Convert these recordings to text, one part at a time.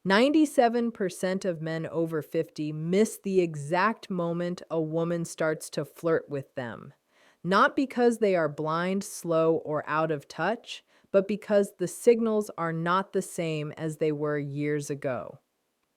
97% of men over 50 miss the exact moment a woman starts to flirt with them. Not because they are blind, slow, or out of touch, but because the signals are not the same as they were years ago.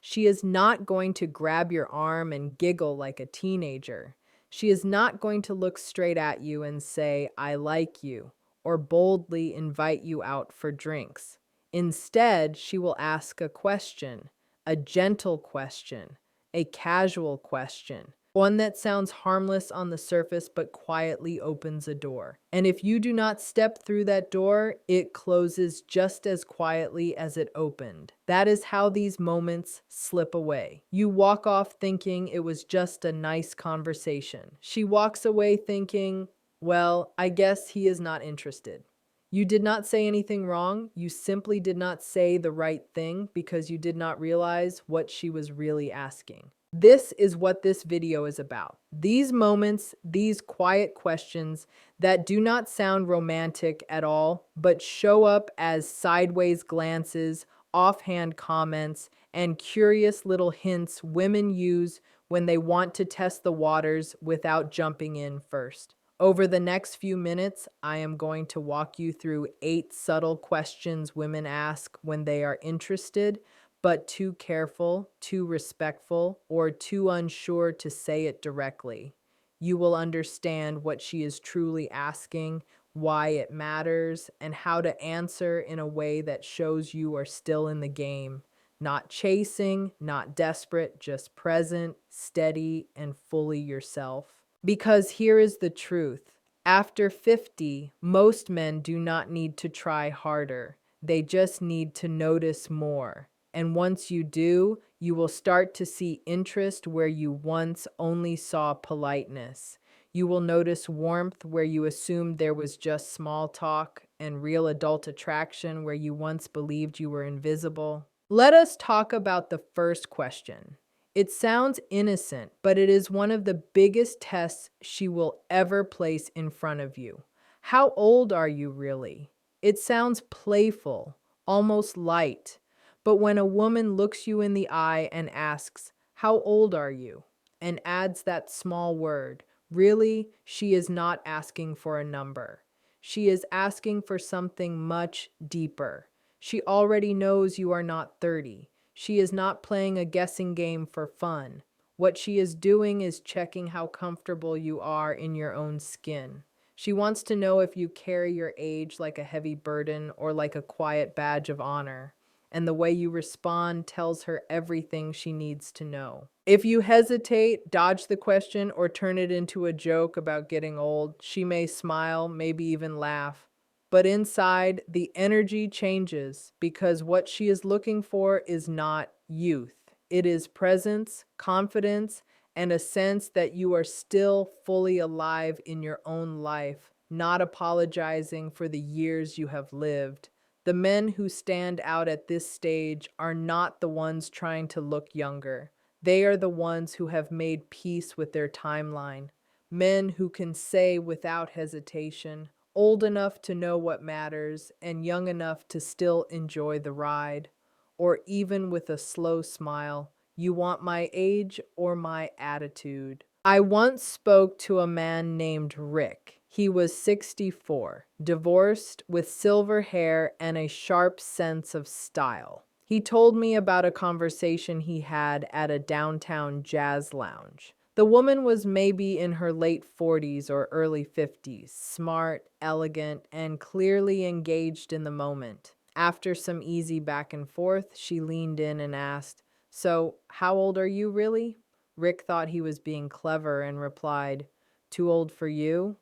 She is not going to grab your arm and giggle like a teenager. She is not going to look straight at you and say, "I like you," or boldly invite you out for drinks. Instead, she will ask a gentle question, a casual question, one that sounds harmless on the surface but quietly opens a door. And if you do not step through that door, it closes just as quietly as it opened. That is how these moments slip away. You walk off thinking it was just a nice conversation. She walks away thinking, well, I guess he is not interested. You did not say anything wrong. You simply did not say the right thing because you did not realize what she was really asking. This is what this video is about. These moments, these quiet questions that do not sound romantic at all, but show up as sideways glances, offhand comments, and curious little hints women use when they want to test the waters without jumping in first. Over the next few minutes, I am going to walk you through 8 subtle questions women ask when they are interested, but too careful, too respectful, or too unsure to say it directly. You will understand what she is truly asking, why it matters, and how to answer in a way that shows you are still in the game. Not chasing, not desperate, just present, steady, and fully yourself. Because here is the truth. After 50, most men do not need to try harder. They just need to notice more. And once you do, you will start to see interest where you once only saw politeness. You will notice warmth where you assumed there was just small talk, and real adult attraction where you once believed you were invisible. Let us talk about the first question. It sounds innocent, but it is one of the biggest tests she will ever place in front of you. How old are you really? It sounds playful, almost light. But when a woman looks you in the eye and asks, "How old are you?" and adds that small word, really, she is not asking for a number. She is asking for something much deeper. She already knows you are not 30. She is not playing a guessing game for fun. What she is doing is checking how comfortable you are in your own skin. She wants to know if you carry your age like a heavy burden or like a quiet badge of honor. And the way you respond tells her everything she needs to know. If you hesitate, dodge the question, or turn it into a joke about getting old, she may smile, maybe even laugh. But inside, the energy changes because what she is looking for is not youth. It is presence, confidence, and a sense that you are still fully alive in your own life, not apologizing for the years you have lived. The men who stand out at this stage are not the ones trying to look younger. They are the ones who have made peace with their timeline. Men who can say without hesitation, old enough to know what matters and young enough to still enjoy the ride. Or even with a slow smile, "You want my age or my attitude?" I once spoke to a man named Rick. He was 64, divorced, with silver hair and a sharp sense of style. He told me about a conversation he had at a downtown jazz lounge. The woman was maybe in her late 40s or early 50s, smart, elegant, and clearly engaged in the moment. After some easy back and forth, she leaned in and asked, "So, how old are you really?" Rick thought he was being clever and replied, "Too old for you?"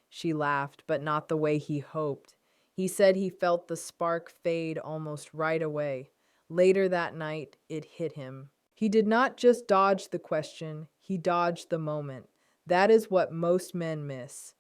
She laughed, but not the way he hoped. He said he felt the spark fade almost right away. Later that night, it hit him. He did not just dodge the question, he dodged the moment. That is what most men miss.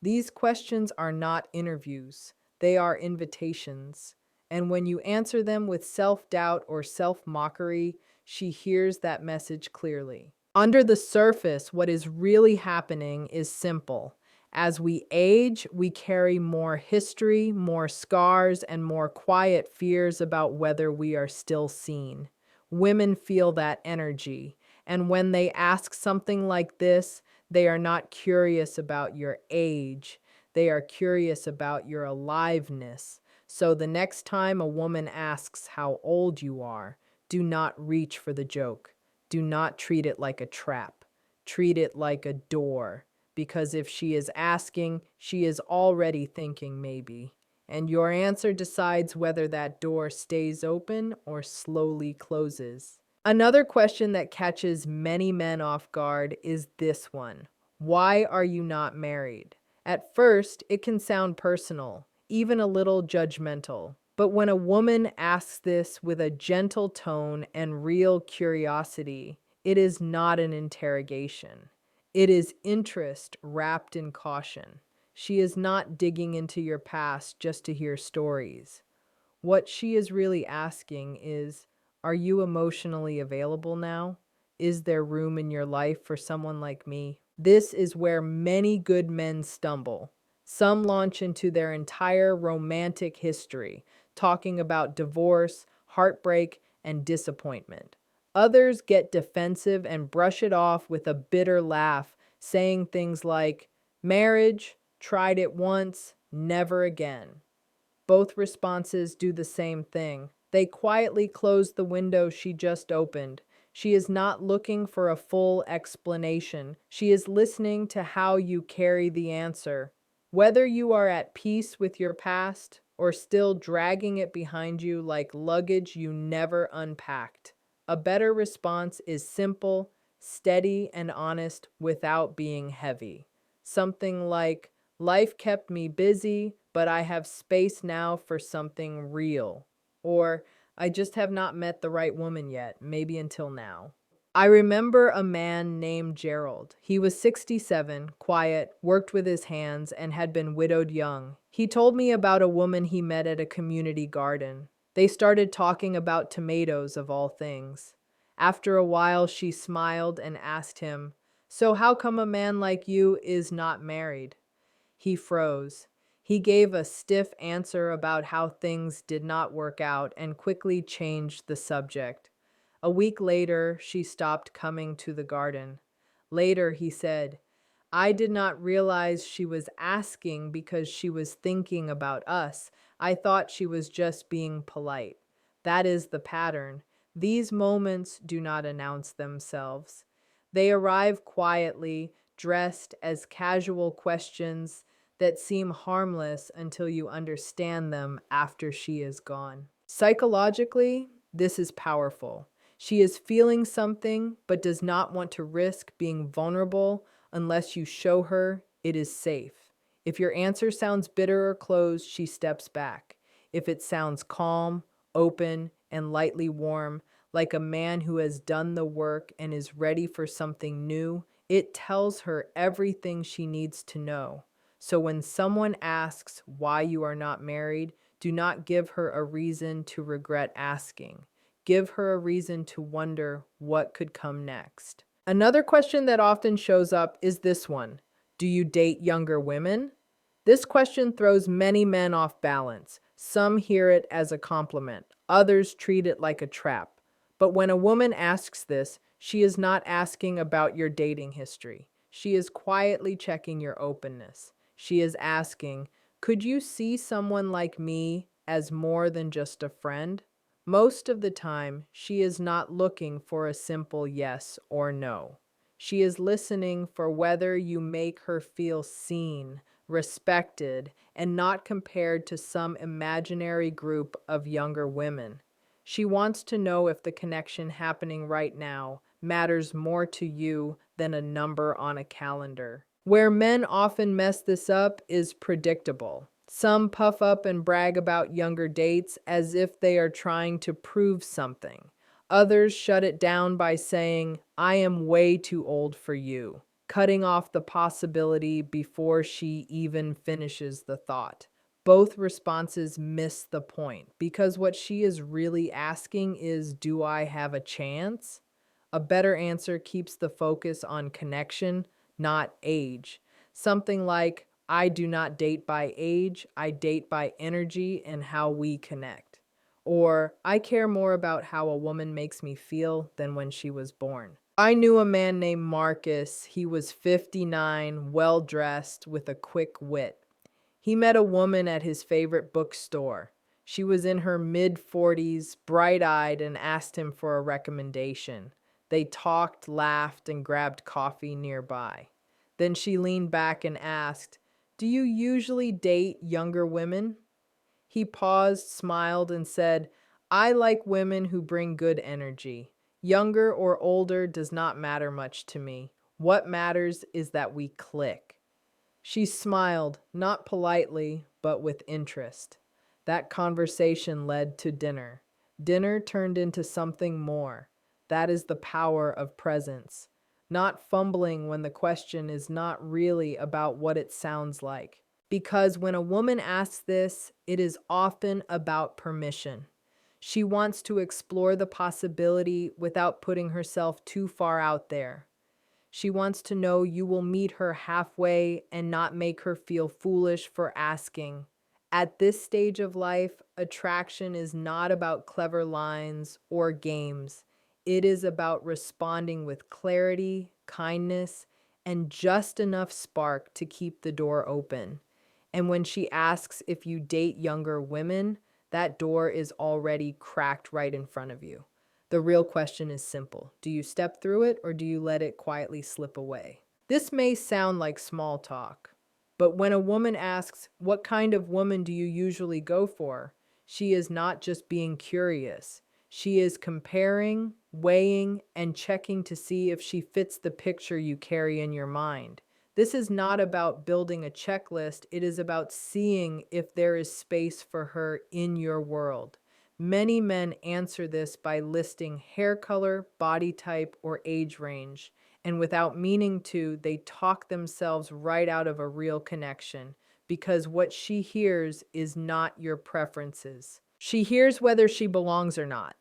These questions are not interviews, they are invitations. And when you answer them with self-doubt or self-mockery, she hears that message clearly. Under the surface, what is really happening is simple. As we age, we carry more history, more scars, and more quiet fears about whether we are still seen. Women feel that energy. And when they ask something like this, they are not curious about your age. They are curious about your aliveness. So the next time a woman asks how old you are, do not reach for the joke. Do not treat it like a trap. Treat it like a door. Because if she is asking, she is already thinking maybe. And your answer decides whether that door stays open or slowly closes. Another question that catches many men off guard is this one: why are you not married? At first, it can sound personal, even a little judgmental. But when a woman asks this with a gentle tone and real curiosity, it is not an interrogation. It is interest wrapped in caution. She is not digging into your past just to hear stories. What she is really asking is, are you emotionally available now? Is there room in your life for someone like me? This is where many good men stumble. Some launch into their entire romantic history, talking about divorce, heartbreak, and disappointment. Others get defensive and brush it off with a bitter laugh, saying things like, marriage, tried it once, never again. Both responses do the same thing. They quietly close the window she just opened. She is not looking for a full explanation. She is listening to how you carry the answer. Whether you are at peace with your past or still dragging it behind you like luggage you never unpacked. A better response is simple, steady, and honest without being heavy. Something like, life kept me busy, but I have space now for something real. Or, I just have not met the right woman yet, maybe until now. I remember a man named Gerald. He was 67, quiet, worked with his hands, and had been widowed young. He told me about a woman he met at a community garden. They started talking about tomatoes, of all things. After a while, she smiled and asked him, "So, how come a man like you is not married?" He froze. He gave a stiff answer about how things did not work out and quickly changed the subject. A week later, she stopped coming to the garden. Later, he said, "I did not realize she was asking because she was thinking about us. I thought she was just being polite." That is the pattern. These moments do not announce themselves. They arrive quietly, dressed as casual questions that seem harmless until you understand them after she is gone. Psychologically, this is powerful. She is feeling something but does not want to risk being vulnerable unless you show her it is safe. If your answer sounds bitter or closed, she steps back. If it sounds calm, open, and lightly warm, like a man who has done the work and is ready for something new, it tells her everything she needs to know. So when someone asks why you are not married, do not give her a reason to regret asking. Give her a reason to wonder what could come next. Another question that often shows up is this one: do you date younger women? This question throws many men off balance. Some hear it as a compliment, others treat it like a trap. But when a woman asks this, she is not asking about your dating history. She is quietly checking your openness. She is asking, could you see someone like me as more than just a friend? Most of the time, she is not looking for a simple yes or no. She is listening for whether you make her feel seen, respected, and not compared to some imaginary group of younger women. She wants to know if the connection happening right now matters more to you than a number on a calendar. Where men often mess this up is predictable. Some puff up and brag about younger dates as if they are trying to prove something. Others shut it down by saying, "I am way too old for you," cutting off the possibility before she even finishes the thought. Both responses miss the point because what she is really asking is, do I have a chance? A better answer keeps the focus on connection, not age. Something like, I do not date by age, I date by energy and how we connect. Or, I care more about how a woman makes me feel than when she was born. I knew a man named Marcus. He was 59, well dressed, with a quick wit. He met a woman at his favorite bookstore. She was in her mid 40s, bright eyed, and asked him for a recommendation. They talked, laughed, and grabbed coffee nearby. Then she leaned back and asked, "Do you usually date younger women?" He paused, smiled, and said, "I like women who bring good energy. Younger or older does not matter much to me. What matters is that we click." She smiled, not politely, but with interest. That conversation led to dinner. Dinner turned into something more. That is the power of presence. Not fumbling when the question is not really about what it sounds like. Because when a woman asks this, it is often about permission. She wants to explore the possibility without putting herself too far out there. She wants to know you will meet her halfway and not make her feel foolish for asking. At this stage of life, attraction is not about clever lines or games. It is about responding with clarity, kindness, and just enough spark to keep the door open. And when she asks if you date younger women, that door is already cracked right in front of you. The real question is simple. Do you step through it or do you let it quietly slip away? This may sound like small talk, but when a woman asks, "What kind of woman do you usually go for?" she is not just being curious. She is comparing, weighing, and checking to see if she fits the picture you carry in your mind. This is not about building a checklist, it is about seeing if there is space for her in your world. Many men answer this by listing hair color, body type, or age range, and without meaning to, they talk themselves right out of a real connection because what she hears is not your preferences. She hears whether she belongs or not.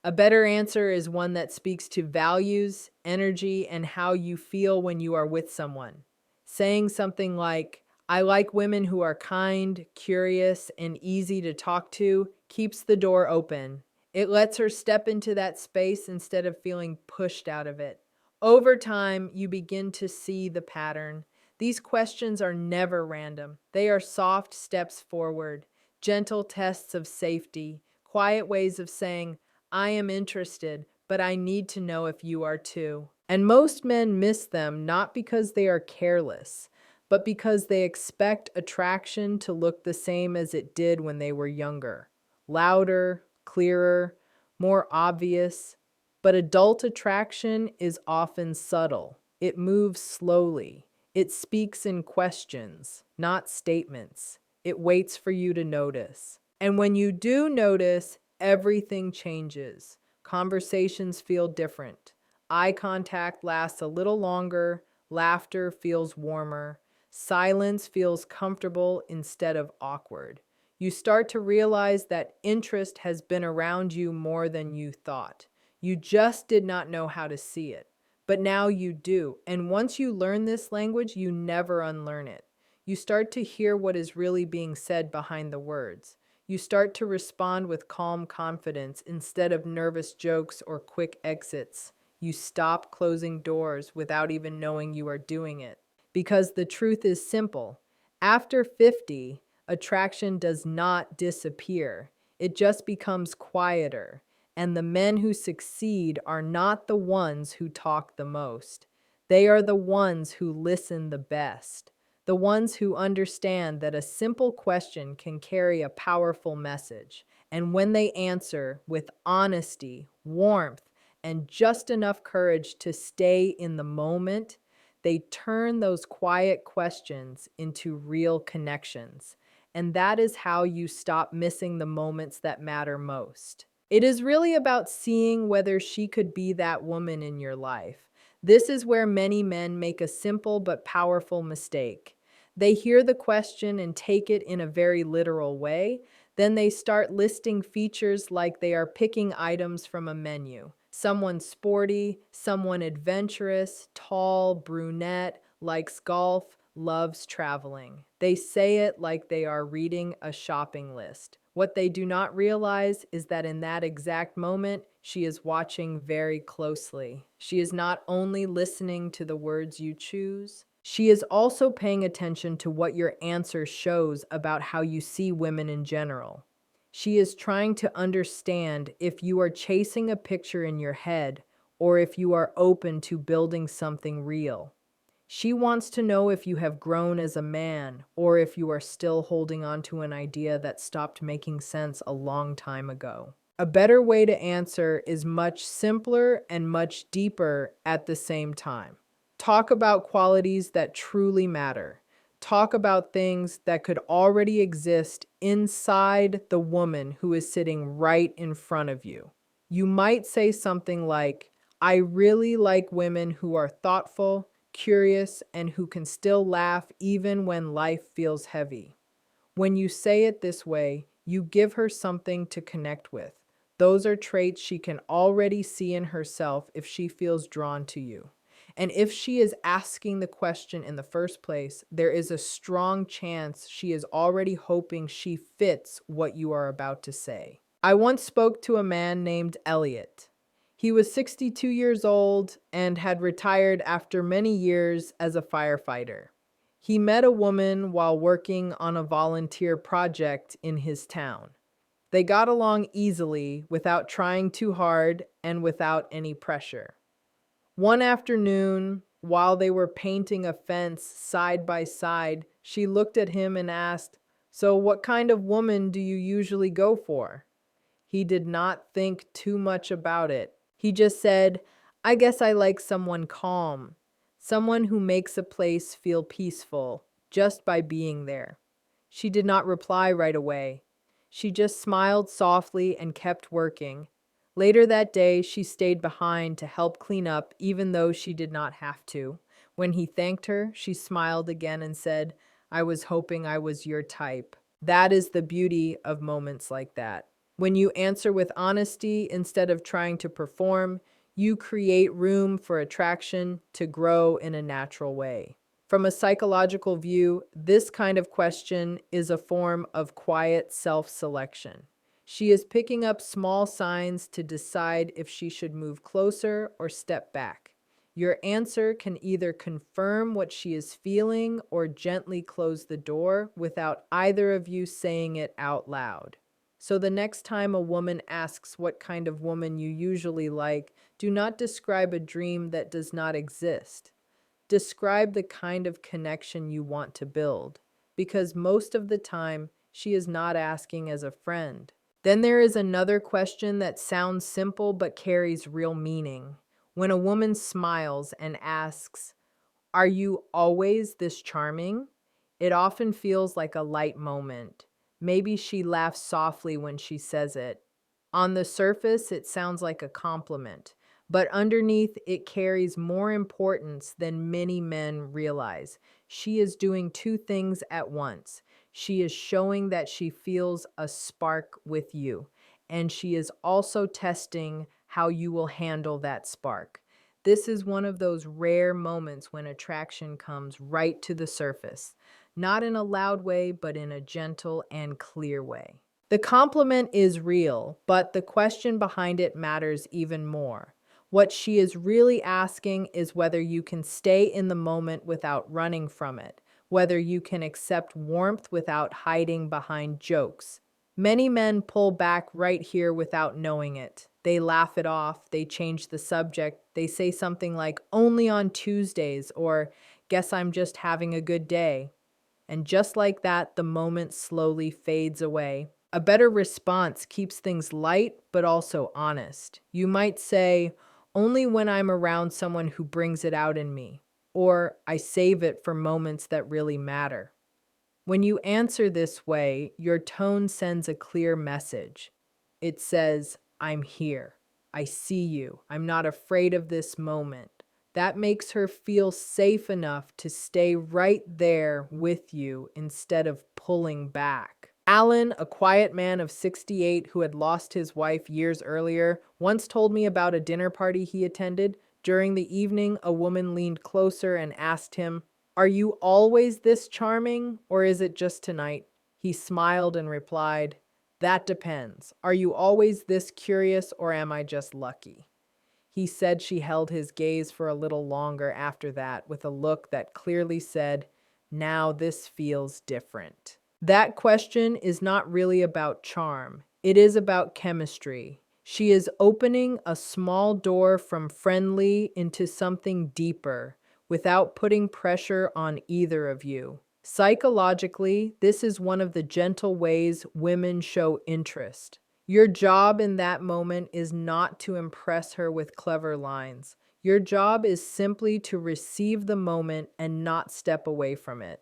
A better answer is one that speaks to values, energy, and how you feel when you are with someone. Saying something like, "I like women who are kind, curious, and easy to talk to," keeps the door open. It lets her step into that space instead of feeling pushed out of it. Over time, you begin to see the pattern. These questions are never random. They are soft steps forward, gentle tests of safety, quiet ways of saying, "I am interested, but I need to know if you are too." And most men miss them not because they are careless, but because they expect attraction to look the same as it did when they were younger. Louder, clearer, more obvious. But adult attraction is often subtle. It moves slowly. It speaks in questions, not statements. It waits for you to notice. And when you do notice, everything changes. Conversations feel different. Eye contact lasts a little longer. Laughter feels warmer. Silence feels comfortable instead of awkward. You start to realize that interest has been around you more than you thought. You just did not know how to see it. But now you do. And once you learn this language, you never unlearn it. You start to hear what is really being said behind the words. You start to respond with calm confidence instead of nervous jokes or quick exits. You stop closing doors without even knowing you are doing it. Because the truth is simple. After 50, attraction does not disappear. It just becomes quieter. And the men who succeed are not the ones who talk the most. They are the ones who listen the best. The ones who understand that a simple question can carry a powerful message. And when they answer with honesty, warmth, and just enough courage to stay in the moment, they turn those quiet questions into real connections. And that is how you stop missing the moments that matter most. It is really about seeing whether she could be that woman in your life. This is where many men make a simple but powerful mistake. They hear the question and take it in a very literal way. Then they start listing features like they are picking items from a menu. Someone sporty, someone adventurous, tall, brunette, likes golf, loves traveling. They say it like they are reading a shopping list, What they do not realize is that in that exact moment, she is watching very closely. She is not only listening to the words you choose, she is also paying attention to what your answer shows about how you see women in general. She is trying to understand if you are chasing a picture in your head or if you are open to building something real. She wants to know if you have grown as a man or if you are still holding on to an idea that stopped making sense a long time ago. A better way to answer is much simpler and much deeper at the same time. Talk about qualities that truly matter. Talk about things that could already exist inside the woman who is sitting right in front of you. You might say something like, I really like women who are thoughtful, curious, and who can still laugh even when life feels heavy. When you say it this way, you give her something to connect with. Those are traits she can already see in herself if she feels drawn to you. And if she is asking the question in the first place, there is a strong chance she is already hoping she fits what you are about to say. I once spoke to a man named Elliot. He was 62 years old and had retired after many years as a firefighter. He met a woman while working on a volunteer project in his town. They got along easily, without trying too hard and without any pressure. One afternoon, while they were painting a fence side by side, she looked at him and asked, "So, what kind of woman do you usually go for?" He did not think too much about it. He just said, I guess I like someone calm, someone who makes a place feel peaceful just by being there. She did not reply right away. She just smiled softly and kept working. Later that day, she stayed behind to help clean up, even though she did not have to. When he thanked her, she smiled again and said, I was hoping I was your type. That is the beauty of moments like that. When you answer with honesty instead of trying to perform, you create room for attraction to grow in a natural way. From a psychological view, this kind of question is a form of quiet self-selection. She is picking up small signs to decide if she should move closer or step back. Your answer can either confirm what she is feeling or gently close the door without either of you saying it out loud. So the next time a woman asks what kind of woman you usually like, do not describe a dream that does not exist. Describe the kind of connection you want to build, because most of the time, she is not asking as a friend. Then there is another question that sounds simple but carries real meaning. When a woman smiles and asks, are you always this charming? It often feels like a light moment. Maybe she laughs softly when she says it. On the surface, it sounds like a compliment, but underneath, it carries more importance than many men realize. She is doing two things at once. She is showing that she feels a spark with you, and she is also testing how you will handle that spark. This is one of those rare moments when attraction comes right to the surface, not in a loud way, but in a gentle and clear way. The compliment is real, but the question behind it matters even more. What she is really asking is whether you can stay in the moment without running from it, whether you can accept warmth without hiding behind jokes. Many men pull back right here without knowing it. They laugh it off, they change the subject, they say something like, only on Tuesdays, or guess I'm just having a good day. And just like that, the moment slowly fades away. A better response keeps things light, but also honest. You might say, only when I'm around someone who brings it out in me, or I save it for moments that really matter. When you answer this way, your tone sends a clear message. It says, I'm here. I see you. I'm not afraid of this moment. That makes her feel safe enough to stay right there with you instead of pulling back. Alan, a quiet man of 68 who had lost his wife years earlier, once told me about a dinner party he attended. During the evening, a woman leaned closer and asked him, are you always this charming, or is it just tonight? He smiled and replied, That depends. Are you always this curious or am I just lucky? He said. She held his gaze for a little longer after that, with a look that clearly said, now this feels different. That question is not really about charm, it is about chemistry. She is opening a small door from friendly into something deeper without putting pressure on either of you. Psychologically, this is one of the gentle ways women show interest. Your job in that moment is not to impress her with clever lines. Your job is simply to receive the moment and not step away from it.